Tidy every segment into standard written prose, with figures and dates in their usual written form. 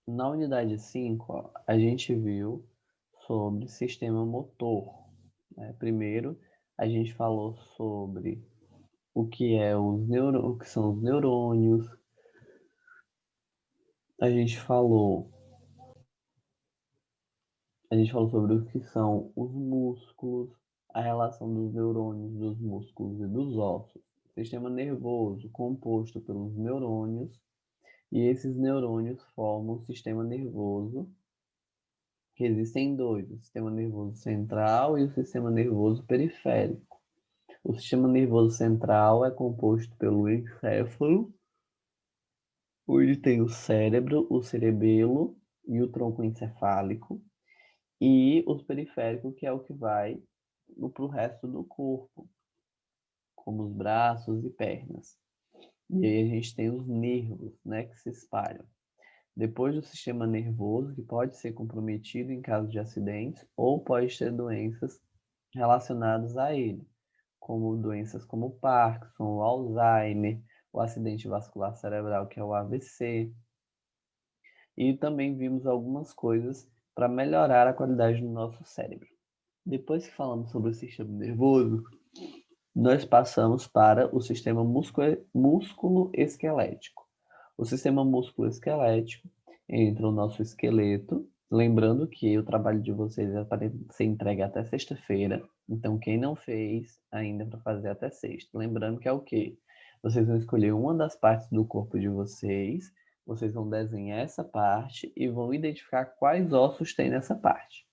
Na unidade 5, ó, a gente viu sobre sistema motor, né? Primeiro, a gente falou sobre o que o que são os neurônios. A gente falou sobre o que são os músculos, a relação dos neurônios, dos músculos e dos ossos. Sistema nervoso composto pelos neurônios, e esses neurônios formam o sistema nervoso, que existem dois, o sistema nervoso central e o sistema nervoso periférico. O sistema nervoso central é composto pelo encéfalo, onde tem o cérebro, o cerebelo e o tronco encefálico, e o periférico, que é o que vai para o resto do corpo, como os braços e pernas. E aí a gente tem os nervos, né, que se espalham. Depois do sistema nervoso, que pode ser comprometido em caso de acidentes ou pode ter doenças relacionadas a ele, como doenças como o Parkinson, o Alzheimer, o acidente vascular cerebral, que é o AVC. E também vimos algumas coisas para melhorar a qualidade do nosso cérebro. Depois que falamos sobre o sistema nervoso, nós passamos para o sistema músculo-esquelético. O sistema músculo-esquelético entra o nosso esqueleto. Lembrando que o trabalho de vocês é para ser entregue até sexta-feira. Então, quem não fez, ainda para fazer até sexta. Lembrando que é o quê? Vocês vão escolher uma das partes do corpo de vocês, vocês vão desenhar essa parte e vão identificar quais ossos tem nessa parte.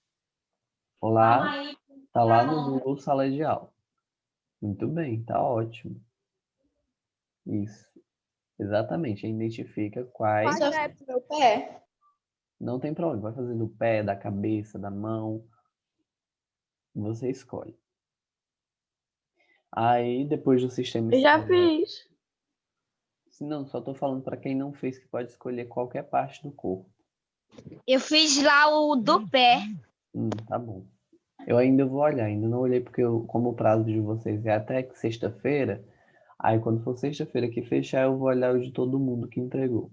Tá lá no Google Sala de Aula. Muito bem, tá ótimo. Isso. Exatamente, identifica quais. Pode ser pro meu pé? Não tem problema, vai fazer do pé, da cabeça, da mão. Você escolhe. Aí, depois do sistema Eu já esquelético. fiz. Não, só tô falando para quem não fez que pode escolher qualquer parte do corpo. Eu fiz lá o do pé. Tá bom. Eu ainda vou olhar, ainda não olhei porque como o prazo de vocês é até sexta-feira, aí quando for sexta-feira que fechar, eu vou olhar o de todo mundo que entregou.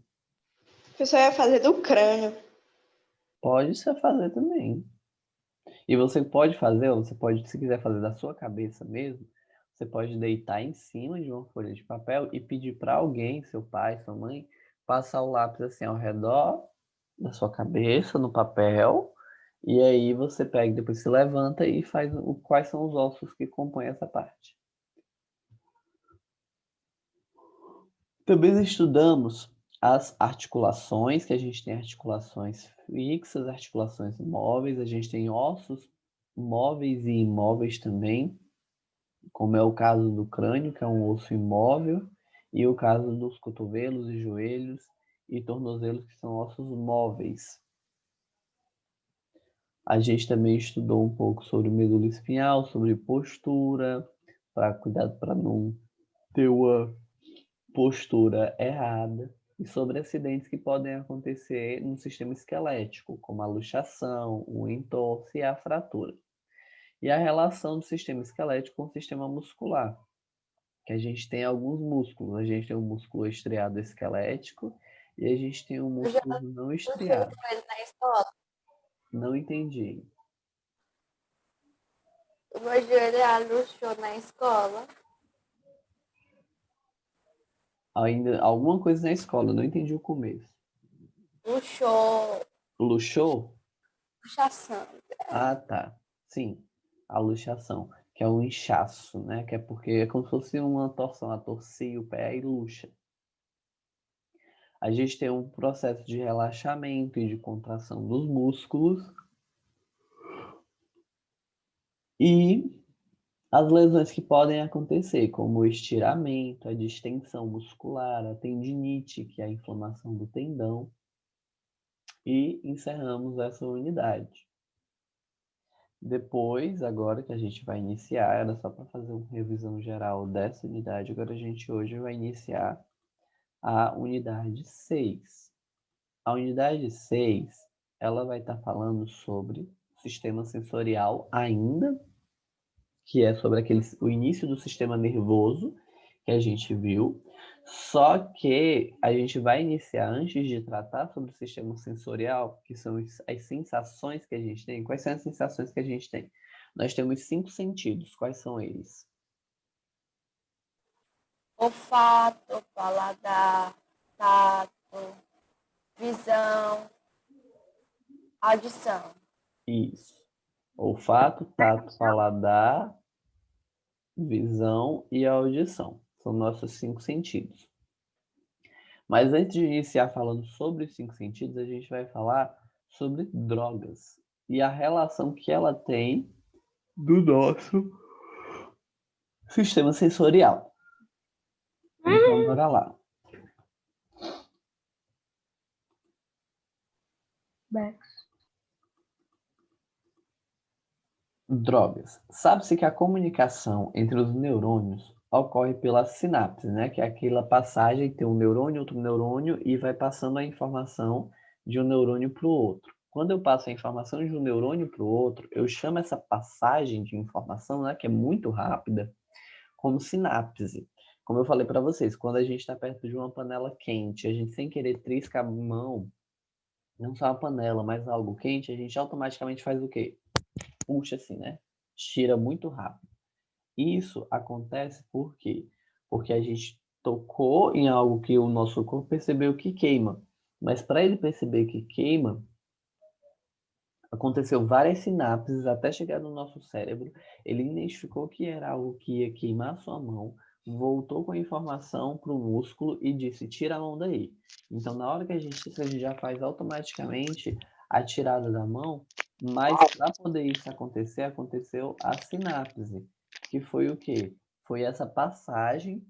O pessoal ia fazer do crânio. Pode você fazer também. E você pode fazer, ou você pode, se quiser fazer da sua cabeça mesmo, você pode deitar em cima de uma folha de papel e pedir para alguém, seu pai, sua mãe, passar o lápis assim ao redor da sua cabeça, no papel, e aí você pega, depois se levanta e faz quais são os ossos que compõem essa parte. Também estudamos as articulações, que a gente tem articulações fixas, articulações móveis, a gente tem ossos móveis e imóveis também, como é o caso do crânio, que é um osso imóvel, e o caso dos cotovelos e joelhos e tornozelos, que são ossos móveis. A gente também estudou um pouco sobre medula espinhal, sobre postura, para cuidado para não ter uma postura errada, e sobre acidentes que podem acontecer no sistema esquelético, como a luxação, o entorse e a fratura. E a relação do sistema esquelético com o sistema muscular, que a gente tem alguns músculos. A gente tem o músculo estriado esquelético e a gente tem o músculo não estriado. Na escola. Não entendi. O meu joelho luxou na escola. Ainda alguma coisa na escola, não entendi o começo. Luxou. Luxou? Luxação. Ah, tá. Sim, a luxação, que é o inchaço, né? Que é porque é como se fosse uma torção, a torcia o pé e luxa. A gente tem um processo de relaxamento e de contração dos músculos. E as lesões que podem acontecer, como o estiramento, a distensão muscular, a tendinite, que é a inflamação do tendão. E encerramos essa unidade. Depois, agora que a gente vai iniciar, era só para fazer uma revisão geral dessa unidade, agora a gente hoje vai iniciar a unidade 6. A unidade 6, ela vai estar falando sobre sistema sensorial ainda, que é sobre o início do sistema nervoso, que a gente viu, Só que a gente vai iniciar, antes de tratar sobre o sistema sensorial, que são as sensações que a gente tem. Quais são as sensações que a gente tem? Nós temos 5 sentidos. Quais são eles? Olfato, paladar, tato, visão, audição. Isso. Olfato, tato, paladar, visão e audição. São nossos 5 sentidos. Mas antes de iniciar falando sobre os 5 sentidos, a gente vai falar sobre drogas e a relação que ela tem do nosso sistema sensorial. Então, bora lá. Drogas. Sabe-se que a comunicação entre os neurônios ocorre pela sinapse, né? Que é aquela passagem, tem um neurônio, outro neurônio, e vai passando a informação de um neurônio para o outro. Quando eu passo a informação de um neurônio para o outro, eu chamo essa passagem de informação, né, que é muito rápida, como sinapse. Como eu falei para vocês, quando a gente está perto de uma panela quente, a gente sem querer trisca a mão, não só a panela, mas algo quente, a gente automaticamente faz o quê? Puxa assim, né? Tira muito rápido. Isso acontece por quê? Porque a gente tocou em algo que o nosso corpo percebeu que queima. Mas para ele perceber que queima, aconteceu várias sinapses até chegar no nosso cérebro. Ele identificou que era algo que ia queimar a sua mão, voltou com a informação para o músculo e disse: tira a mão daí. Então, na hora que a gente já faz automaticamente a tirada da mão, mas para poder isso acontecer, aconteceu a sinapse, que foi o quê? Foi essa passagem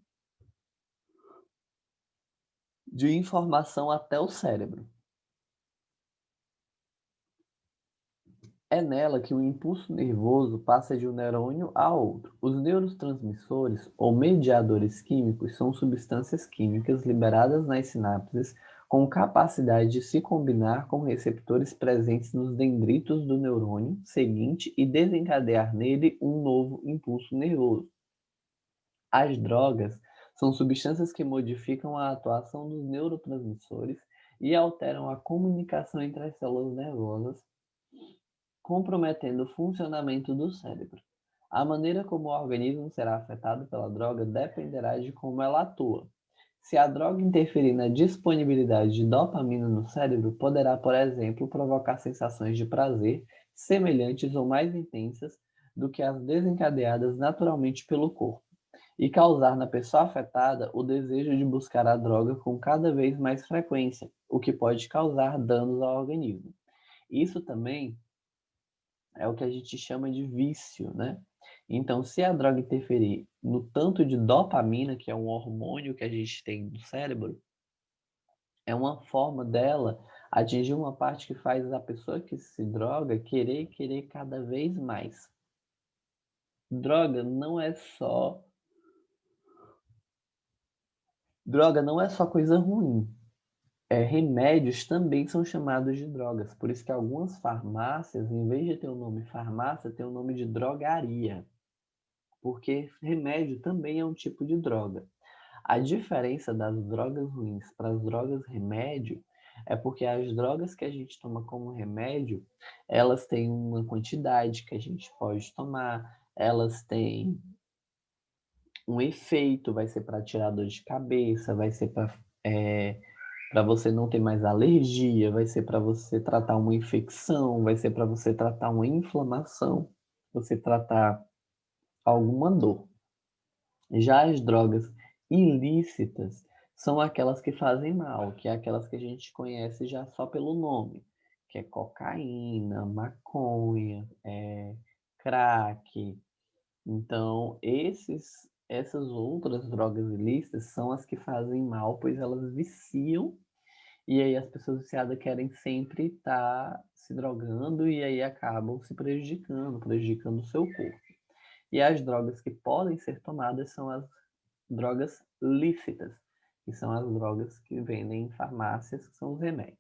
de informação até o cérebro. É nela que o impulso nervoso passa de um neurônio a outro. Os neurotransmissores, ou mediadores químicos, são substâncias químicas liberadas nas sinapses com capacidade de se combinar com receptores presentes nos dendritos do neurônio seguinte e desencadear nele um novo impulso nervoso. As drogas são substâncias que modificam a atuação dos neurotransmissores e alteram a comunicação entre as células nervosas, comprometendo o funcionamento do cérebro. A maneira como o organismo será afetado pela droga dependerá de como ela atua. Se a droga interferir na disponibilidade de dopamina no cérebro, poderá, por exemplo, provocar sensações de prazer semelhantes ou mais intensas do que as desencadeadas naturalmente pelo corpo, e causar na pessoa afetada o desejo de buscar a droga com cada vez mais frequência, o que pode causar danos ao organismo. Isso também é o que a gente chama de vício, né? Então, se a droga interferir no tanto de dopamina, que é um hormônio que a gente tem no cérebro, é uma forma dela atingir uma parte que faz a pessoa que se droga querer cada vez mais. Droga não é só coisa ruim. Remédios também são chamados de drogas. Por isso que algumas farmácias, em vez de ter o nome farmácia, tem o nome de drogaria. Porque remédio também é um tipo de droga. A diferença das drogas ruins para as drogas remédio é porque as drogas que a gente toma como remédio, elas têm uma quantidade que a gente pode tomar, elas têm um efeito, vai ser para tirar dor de cabeça, vai ser para você não ter mais alergia, vai ser para você tratar uma infecção, vai ser para você tratar uma inflamação, você tratar alguma dor. Já as drogas ilícitas são aquelas que fazem mal, que é aquelas que a gente conhece já só pelo nome, que é cocaína, maconha, crack. Então, essas outras drogas ilícitas são as que fazem mal, pois elas viciam, e aí as pessoas viciadas querem sempre estar se drogando e aí acabam se prejudicando o seu corpo. E as drogas que podem ser tomadas são as drogas lícitas, que são as drogas que vendem em farmácias, que são os remédios.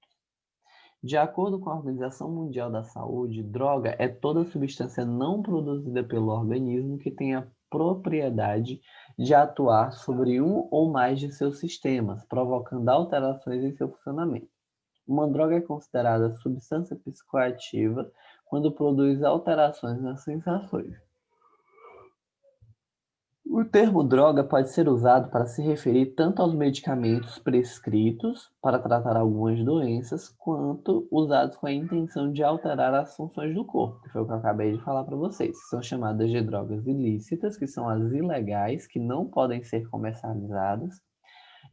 De acordo com a Organização Mundial da Saúde, droga é toda substância não produzida pelo organismo que tenha propriedade de atuar sobre um ou mais de seus sistemas, provocando alterações em seu funcionamento. Uma droga é considerada substância psicoativa quando produz alterações nas sensações. O termo droga pode ser usado para se referir tanto aos medicamentos prescritos para tratar algumas doenças, quanto usados com a intenção de alterar as funções do corpo, que foi o que eu acabei de falar para vocês. São chamadas de drogas ilícitas, que são as ilegais, que não podem ser comercializadas,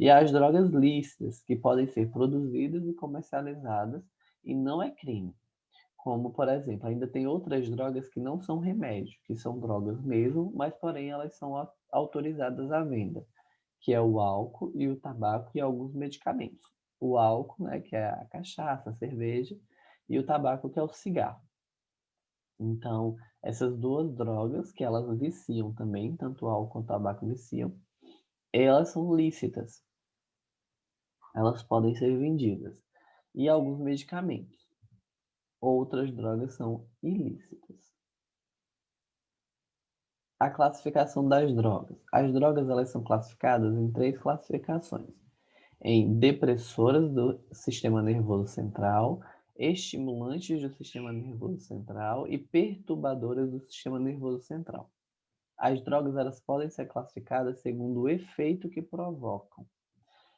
e as drogas lícitas, que podem ser produzidas e comercializadas, e não é crime. Como, por exemplo, ainda tem outras drogas que não são remédio, que são drogas mesmo, mas porém elas são autorizadas à venda, que é o álcool e o tabaco e alguns medicamentos. O álcool, né, que é a cachaça, a cerveja, e o tabaco, que é o cigarro. Então, essas duas drogas, que elas viciam também, tanto o álcool quanto o tabaco viciam, elas são lícitas. Elas podem ser vendidas. E alguns medicamentos. Outras drogas são ilícitas. A classificação das drogas. As drogas elas são classificadas em 3 classificações: em depressoras do sistema nervoso central, estimulantes do sistema nervoso central e perturbadoras do sistema nervoso central. As drogas elas podem ser classificadas segundo o efeito que provocam.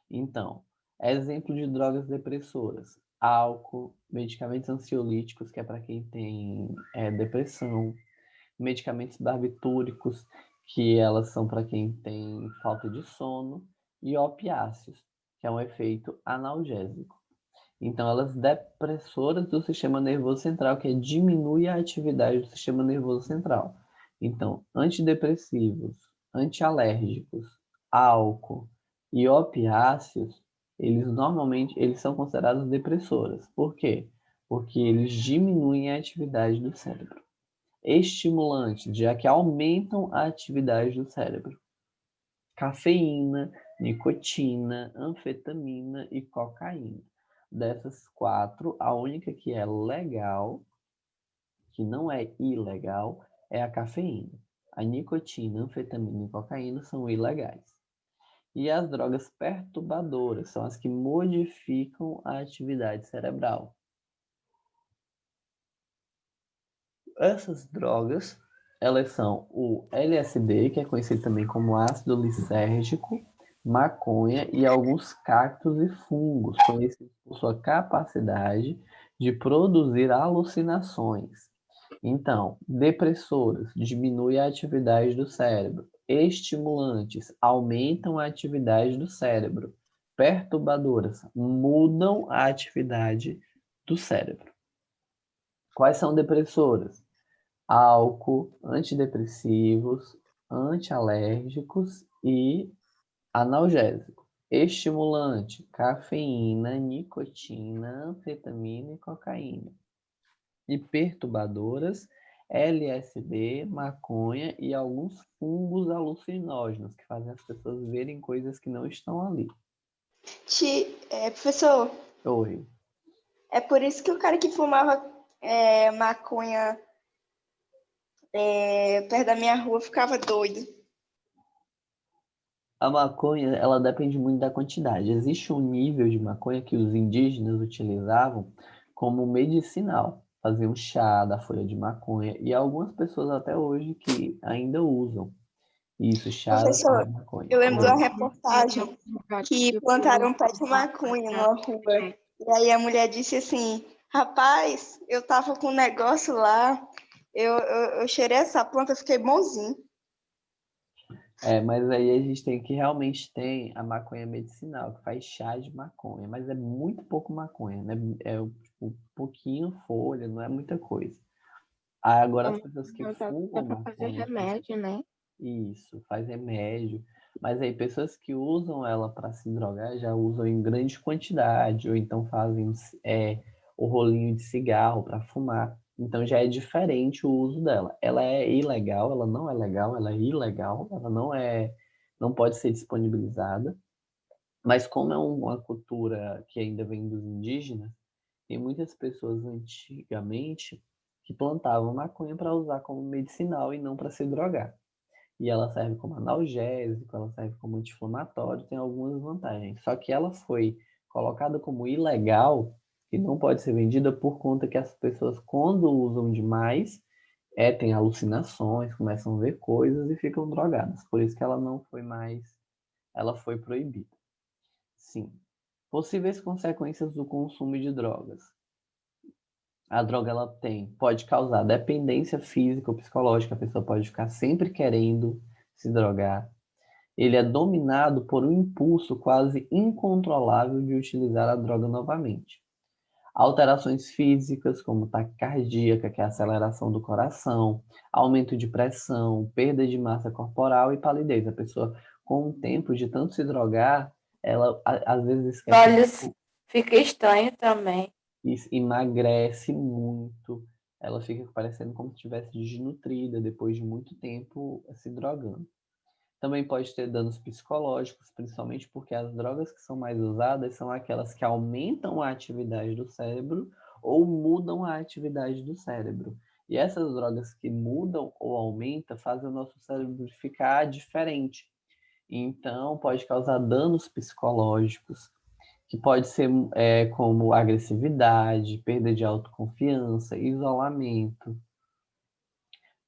Então, exemplo de drogas depressoras: álcool, medicamentos ansiolíticos, que é para quem tem depressão, medicamentos barbitúricos, que elas são para quem tem falta de sono, e opiáceos, que é um efeito analgésico. Então, elas depressoras do sistema nervoso central, que diminui a atividade do sistema nervoso central. Então, antidepressivos, antialérgicos, álcool e opiáceos, eles são considerados depressoras. Por quê? Porque eles diminuem a atividade do cérebro. Estimulantes, já que aumentam a atividade do cérebro. Cafeína, nicotina, anfetamina e cocaína. Dessas 4, a única que é legal, que não é ilegal, é a cafeína. A nicotina, anfetamina e cocaína são ilegais. E as drogas perturbadoras são as que modificam a atividade cerebral. Essas drogas, elas são o LSD, que é conhecido também como ácido lisérgico, maconha e alguns cactos e fungos, conhecidos por sua capacidade de produzir alucinações. Então, depressoras diminuem a atividade do cérebro, estimulantes aumentam a atividade do cérebro, perturbadoras mudam a atividade do cérebro. Quais são depressoras? Álcool, antidepressivos, antialérgicos e analgésico. Estimulante, cafeína, nicotina, anfetamina e cocaína. E perturbadoras, LSD, maconha e alguns fungos alucinógenos, que fazem as pessoas verem coisas que não estão ali. Professor, Oi. é por isso que o cara que fumava maconha perto da minha rua ficava doido. A maconha, ela depende muito da quantidade. Existe um nível de maconha que os indígenas utilizavam como medicinal. Faziam chá da folha de maconha. E algumas pessoas até hoje que ainda usam isso, chá da folha Professor, de maconha. eu lembro de uma reportagem que plantaram um pé de maconha numa rua. E aí a mulher disse assim, rapaz, eu tava com um negócio lá, eu cheirei essa planta, fiquei bonzinho. Mas aí a gente tem que realmente ter a maconha medicinal, que faz chá de maconha, mas é muito pouco maconha, né? É tipo, pouquinho folha, não é muita coisa. Agora as pessoas que fumam Dá pra fazer maconha, remédio, né? isso, faz remédio, mas aí pessoas que usam ela para se drogar já usam em grande quantidade, ou então fazem o rolinho de cigarro para fumar. Então já é diferente o uso dela. Ela é ilegal, ela não é legal, ela é ilegal, ela não pode ser disponibilizada. Mas como é uma cultura que ainda vem dos indígenas, tem muitas pessoas antigamente que plantavam maconha para usar como medicinal e não para se drogar. e ela serve como analgésico, ela serve como anti-inflamatório, tem algumas vantagens. Só que ela foi colocada como ilegal e não pode ser vendida por conta que as pessoas, quando usam demais, têm alucinações, começam a ver coisas e ficam drogadas. Por isso que ela não foi mais, ela foi proibida. Sim. Possíveis consequências do consumo de drogas. A droga ela pode causar dependência física ou psicológica, a pessoa pode ficar sempre querendo se drogar. Ele é dominado por um impulso quase incontrolável de utilizar a droga novamente. Alterações físicas, como taquicardia, que é a aceleração do coração, aumento de pressão, perda de massa corporal e palidez. A pessoa, com o tempo de tanto se drogar, ela às vezes Os esquece olhos fica estranho também. e emagrece muito. Ela fica parecendo como se estivesse desnutrida depois de muito tempo se drogando. Também pode ter danos psicológicos, principalmente porque as drogas que são mais usadas são aquelas que aumentam a atividade do cérebro ou mudam a atividade do cérebro. E essas drogas que mudam ou aumentam fazem o nosso cérebro ficar diferente. Então, pode causar danos psicológicos, que pode ser como agressividade, perda de autoconfiança, isolamento,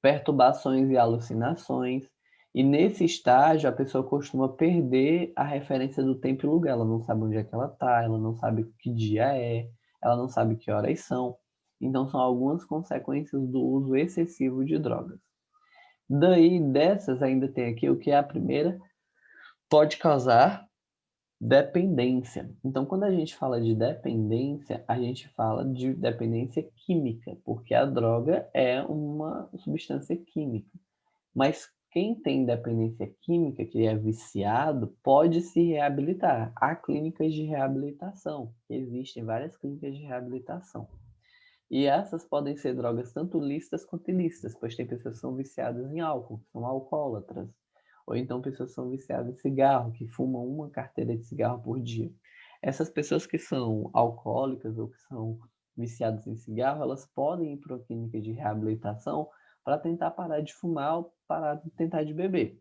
perturbações e alucinações. E nesse estágio, a pessoa costuma perder a referência do tempo e lugar. Ela não sabe onde é que ela está, ela não sabe que dia é, ela não sabe que horas são. Então, são algumas consequências do uso excessivo de drogas. Daí, dessas, ainda tem aqui o que é a primeira, pode causar dependência. Então, quando a gente fala de dependência, a gente fala de dependência química, porque a droga é uma substância química. Mas quem tem dependência química, que é viciado, pode se reabilitar. Há clínicas de reabilitação. Existem várias clínicas de reabilitação. E essas podem ser drogas tanto lícitas quanto ilícitas, pois tem pessoas que são viciadas em álcool, que são alcoólatras. Ou então pessoas que são viciadas em cigarro, que fumam uma carteira de cigarro por dia. Essas pessoas que são alcoólicas ou que são viciadas em cigarro, elas podem ir para uma clínica de reabilitação para tentar parar de fumar ou parar de tentar de beber,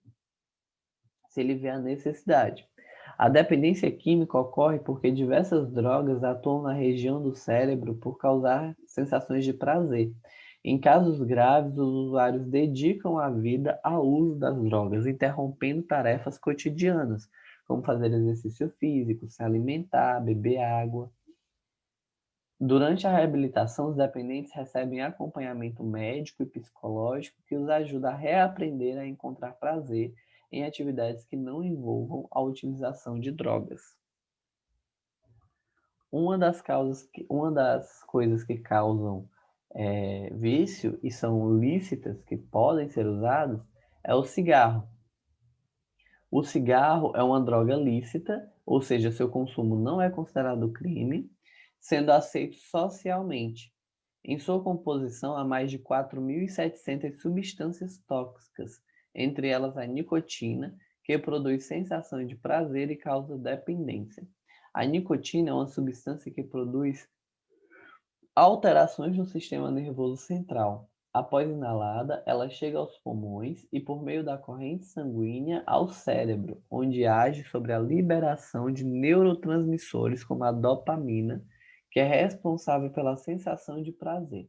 se ele vê a necessidade. A dependência química ocorre porque diversas drogas atuam na região do cérebro por causar sensações de prazer. Em casos graves, os usuários dedicam a vida ao uso das drogas, interrompendo tarefas cotidianas, como fazer exercício físico, se alimentar, beber água. Durante a reabilitação, os dependentes recebem acompanhamento médico e psicológico que os ajuda a reaprender a encontrar prazer em atividades que não envolvam a utilização de drogas. Uma das coisas que causam vício e são lícitas, que podem ser usadas, é o cigarro. O cigarro é uma droga lícita, ou seja, seu consumo não é considerado crime, sendo aceito socialmente. Em sua composição, há mais de 4.700 substâncias tóxicas, entre elas a nicotina, que produz sensação de prazer e causa dependência. A nicotina é uma substância que produz alterações no sistema nervoso central. Após inalada, ela chega aos pulmões e, por meio da corrente sanguínea, ao cérebro, onde age sobre a liberação de neurotransmissores como a dopamina, que é responsável pela sensação de prazer.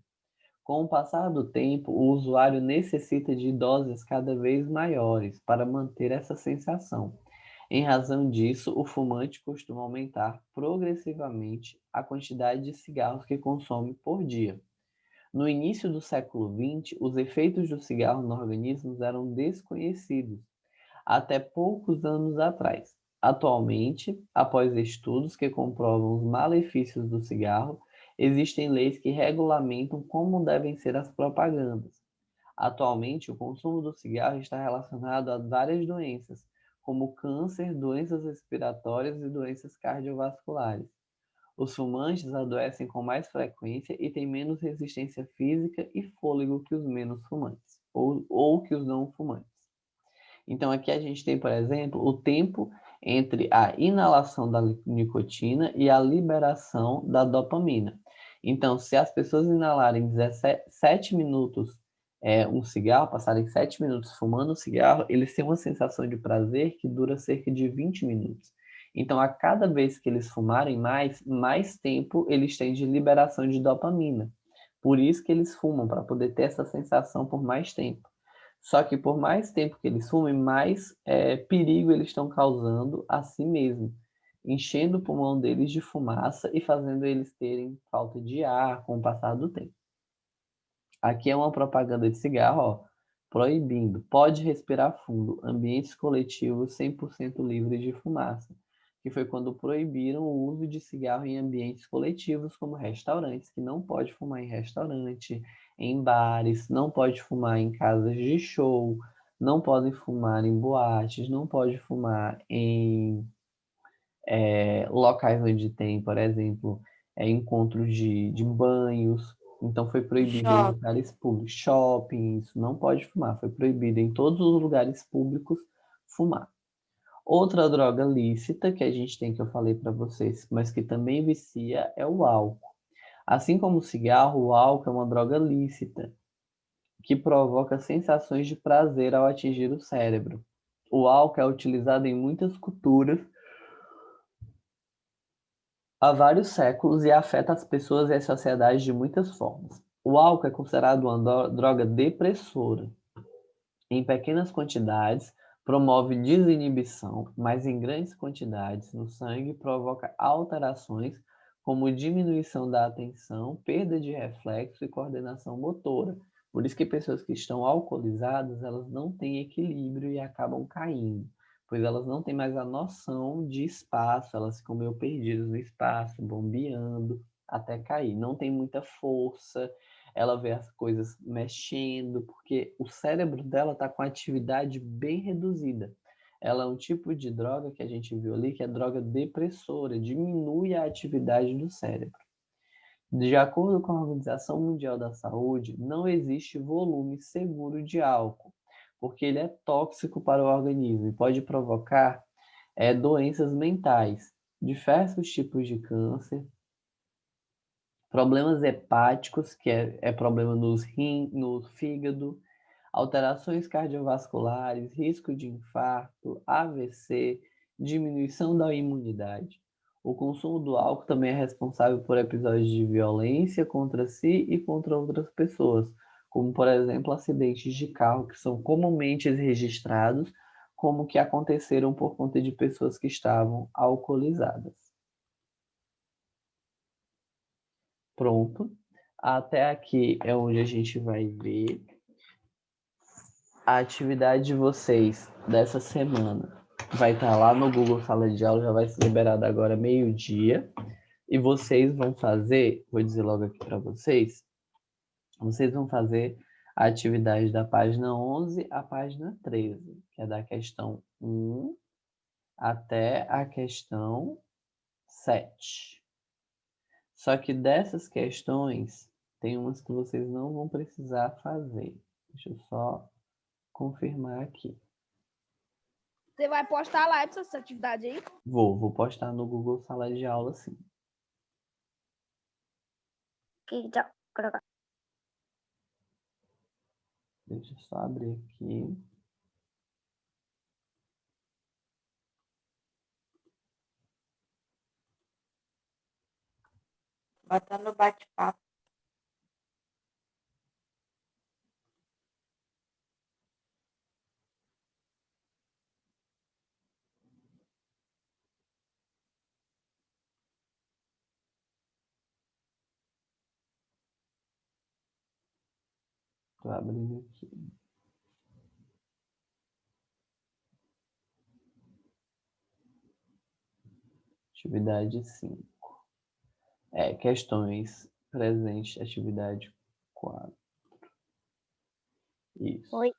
Com o passar do tempo, o usuário necessita de doses cada vez maiores para manter essa sensação. Em razão disso, o fumante costuma aumentar progressivamente a quantidade de cigarros que consome por dia. No início do século XX, os efeitos do cigarro no organismo eram desconhecidos, até poucos anos atrás. Atualmente, após estudos que comprovam os malefícios do cigarro, existem leis que regulamentam como devem ser as propagandas. Atualmente, o consumo do cigarro está relacionado a várias doenças, como câncer, doenças respiratórias e doenças cardiovasculares. Os fumantes adoecem com mais frequência e têm menos resistência física e fôlego que os menos fumantes, ou que os não fumantes. Então, aqui a gente tem, por exemplo, o tempo entre a inalação da nicotina e a liberação da dopamina. Então, se as pessoas inalarem 17 minutos um cigarro, passarem 7 minutos fumando um cigarro, eles têm uma sensação de prazer que dura cerca de 20 minutos. Então, a cada vez que eles fumarem mais tempo eles têm de liberação de dopamina. Por isso que eles fumam, para poder ter essa sensação por mais tempo. Só que por mais tempo que eles fumem, mais perigo eles estão causando a si mesmo, enchendo o pulmão deles de fumaça e fazendo eles terem falta de ar com o passar do tempo. Aqui é uma propaganda de cigarro, ó, proibindo, pode respirar fundo, ambientes coletivos 100% livres de fumaça, que foi quando proibiram o uso de cigarro em ambientes coletivos, como restaurantes, que não pode fumar em restaurante, em bares, não pode fumar em casas de show, não podem fumar em boates, não pode fumar em locais onde tem, por exemplo, encontros de banhos. Então foi proibido em Shopping. lugares públicos, shopping, isso não pode fumar. Foi proibido em todos os lugares públicos fumar. Outra droga lícita que a gente tem, que eu falei para vocês, mas que também vicia, é o álcool. Assim como o cigarro, o álcool é uma droga lícita, que provoca sensações de prazer ao atingir o cérebro. O álcool é utilizado em muitas culturas há vários séculos e afeta as pessoas e as sociedades de muitas formas. O álcool é considerado uma droga depressora. Em pequenas quantidades, promove desinibição, mas em grandes quantidades no sangue provoca alterações como diminuição da atenção, perda de reflexo e coordenação motora. Por isso que pessoas que estão alcoolizadas, elas não têm equilíbrio e acabam caindo, pois elas não têm mais a noção de espaço, elas ficam meio perdidas no espaço, bombeando até cair. Não tem muita força, ela vê as coisas mexendo, porque o cérebro dela está com atividade bem reduzida. Ela é um tipo de droga que a gente viu ali, que é droga depressora, diminui a atividade do cérebro. De acordo com a Organização Mundial da Saúde, não existe volume seguro de álcool, porque ele é tóxico para o organismo e pode provocar doenças mentais, diversos tipos de câncer, problemas hepáticos, que é problema nos rins, no fígado, alterações cardiovasculares, risco de infarto, AVC, diminuição da imunidade. O consumo do álcool também é responsável por episódios de violência contra si e contra outras pessoas, como, por exemplo, acidentes de carro que são comumente registrados como que aconteceram por conta de pessoas que estavam alcoolizadas. Pronto. Até aqui é onde a gente vai ver a atividade de vocês dessa semana. Vai estar lá no Google Sala de Aula, já vai ser liberada agora meio-dia. E vocês vão fazer, vou dizer logo aqui para vocês, vocês vão fazer a atividade da página 11 à página 13, que é da questão 1 até a questão 7. Só que dessas questões, tem umas que vocês não vão precisar fazer. Deixa eu só confirmar aqui. Você vai postar lá essa atividade aí? Vou postar no Google Sala de Aula, sim. Deixa eu só abrir aqui. Botar no bate-papo. Tô abrindo aqui. Atividade 5. Questões presentes, atividade 4. Isso. Oi.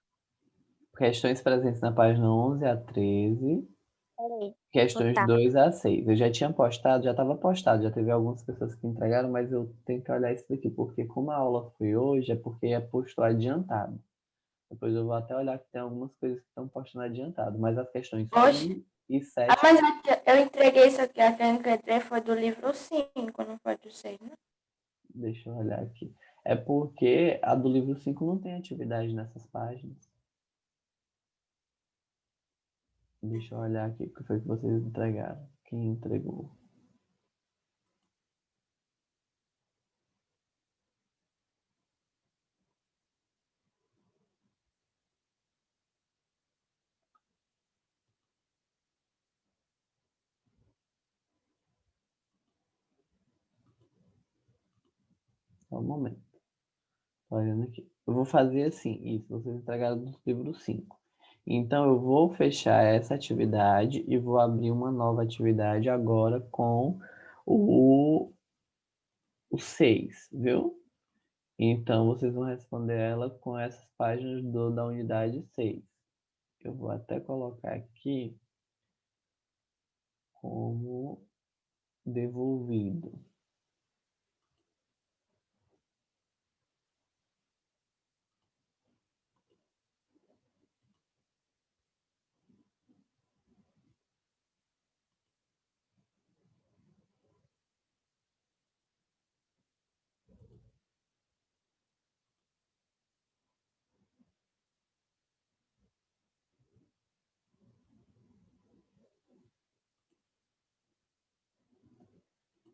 Questões presentes na página 11 a 13. Peraí. Questões Tá. 2 a 6. Eu já tinha postado, já estava postado, já teve algumas pessoas que entregaram, mas eu tenho que olhar isso daqui, porque como a aula foi hoje, é porque é posto adiantado. Depois eu vou até olhar que tem algumas coisas que estão postando adiantado, mas as questões Oxe. 1 e 7... Ah, mas eu entreguei isso aqui. A que eu entreguei foi do livro 5, não foi do 6, né? Deixa eu olhar aqui. É porque a do livro 5 não tem atividade nessas páginas. Deixa eu olhar aqui o que foi que vocês entregaram. Quem entregou? Só um momento. Tô olhando aqui. Eu vou fazer assim, isso, vocês entregaram do livro 5. Então, eu vou fechar essa atividade e vou abrir uma nova atividade agora com o 6, viu? Então, vocês vão responder ela com essas páginas da unidade 6. Eu vou até colocar aqui como devolvido.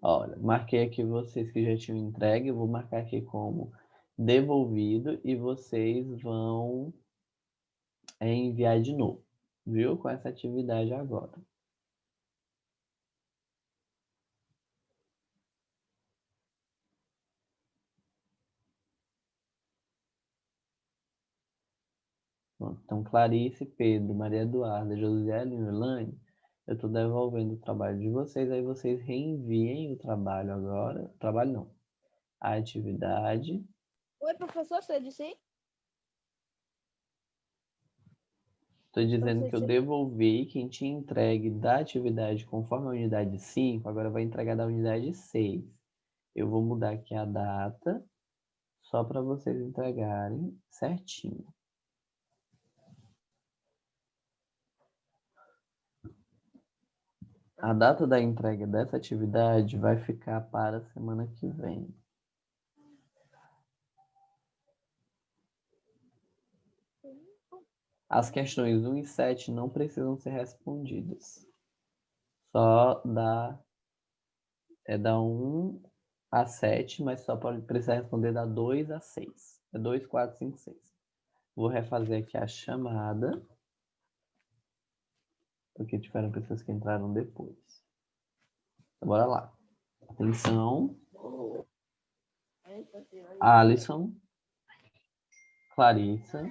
Olha, marquei aqui vocês que já tinham entregue, eu vou marcar aqui como devolvido e vocês vão enviar de novo, viu? Com essa atividade agora. Pronto. Então, Clarice, Pedro, Maria Eduarda, Josiane e Elaine, eu estou devolvendo o trabalho de vocês, aí vocês reenviem o trabalho agora. Trabalho não. A atividade. Oi, professor, você disse? Estou dizendo que eu Professor, devolvi quem tinha entregue da atividade conforme a unidade 5, agora vai entregar da unidade 6. Eu vou mudar aqui a data, só para vocês entregarem certinho. A data da entrega dessa atividade vai ficar para a semana que vem. As questões 1 e 7 não precisam ser respondidas. Só da 1 a 7, mas só pode precisar responder da 2 a 6. É 2, 4, 5, 6. Vou refazer aqui a chamada, porque tiveram pessoas que entraram depois. Então, bora lá. Atenção. Alisson, Clarissa,